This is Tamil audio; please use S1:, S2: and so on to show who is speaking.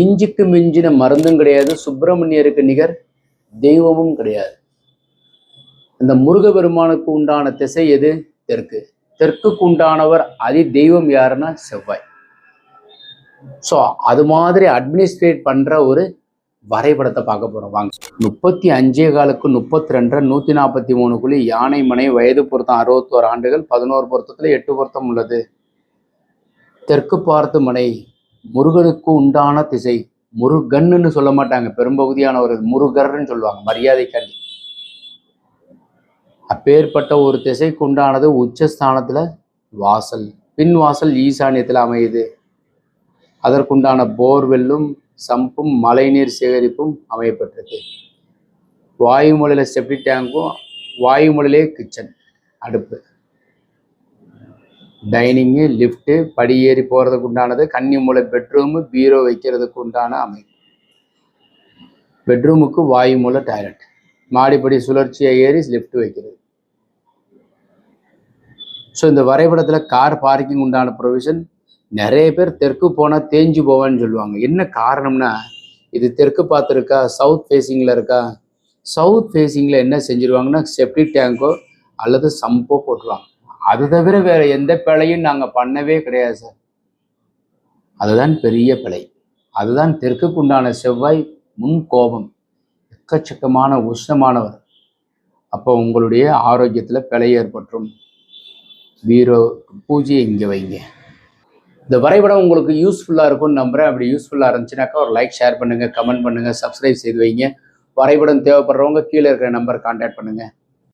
S1: இஞ்சிக்கு மிஞ்சின மருந்தும் கிடையாது, சுப்பிரமணியருக்கு நிகர் தெய்வமும் கிடையாது. இந்த முருகபெருமானுக்கு உண்டான திசை எது? தெற்கு. தெற்குக்கு உண்டானவர் அதி தெய்வம் யாருன்னா செவ்வாய். ஸோ அது மாதிரி அட்மினிஸ்ட்ரேட் பண்ற ஒரு வரைபடத்தை பார்க்க போறோம் வாங்க. 35 32 143 யானை மனை வயது பொருத்தம் 61 ஆண்டுகள் 11 பொருத்தத்துல 8 பொருத்தம் உள்ளது. தெற்கு பார்த்து மனை முருகனுக்கு உண்டான திசை. முருகன்னு சொல்ல மாட்டாங்க, பெரும்பகுதியானவர்கள் முருகர்ன்னு சொல்லுவாங்க மரியாதைக்காண்டி. அப்பேற்பட்ட ஒரு திசைக்கு உண்டானது உச்சஸ்தானத்துல வாசல், பின் வாசல் ஈசானியத்தில் அமையுது. அதற்குண்டான போர்வெல்லும் சம்பும் மழைநீர் சேகரிப்பும் அமையப்பட்டிருக்கு. வாயுமொழியில செப்டி டேங்கும், வாயுமொழியிலே கிச்சன், அடுப்பு, டைனிங்கு, லிஃப்ட்டு, படி ஏறி போகிறதுக்கு உண்டானது, கன்னி மூலை பெட்ரூமு, பீரோ வைக்கிறதுக்கு உண்டான அமைப்பு. பெட்ரூமுக்கு வாயு மூலை டாய்லெட், மாடிப்படி சுழற்சியாக ஏறி லிஃப்ட் வைக்கிறது. ஸோ இந்த வரைபடத்தில் கார் பார்க்கிங் உண்டான ப்ரொவிஷன். நிறைய பேர் தெற்கு போனால் தேஞ்சு போவான்னு சொல்லுவாங்க. என்ன காரணம்னா, இது தெற்கு பார்த்துருக்கா, சவுத் ஃபேஸிங்கில் இருக்கா. சவுத் ஃபேஸிங்கில் என்ன செஞ்சுருவாங்கன்னா செப்டி டேங்கோ அல்லது சம்போ போட்டுருவாங்க. அது தவிர வேற எந்த பிழையும் நாங்கள் பண்ணவே கிடையாது சார். அதுதான் பெரிய பிழை. அதுதான் தெற்குக்கு உண்டான செவ்வாய் முன் கோபம், எக்கச்சக்கமான உஷ்ணமானவர். அப்போ உங்களுடைய ஆரோக்கியத்தில் பிழை ஏற்பட்டுரும். பீரோ பூஜையை இங்கே வைங்க. இந்த வரைபடம் உங்களுக்கு யூஸ்ஃபுல்லாக இருக்கும்னு நம்புகிறேன். அப்படி யூஸ்ஃபுல்லாக இருந்துச்சுனாக்கா ஒரு லைக், ஷேர் பண்ணுங்கள், கமெண்ட் பண்ணுங்கள், சப்ஸ்கிரைப் செய்து வைங்க. வரைபடம் தேவைப்படுறவங்க கீழே இருக்கிற நம்பர் கான்டாக்ட் பண்ணுங்கள்.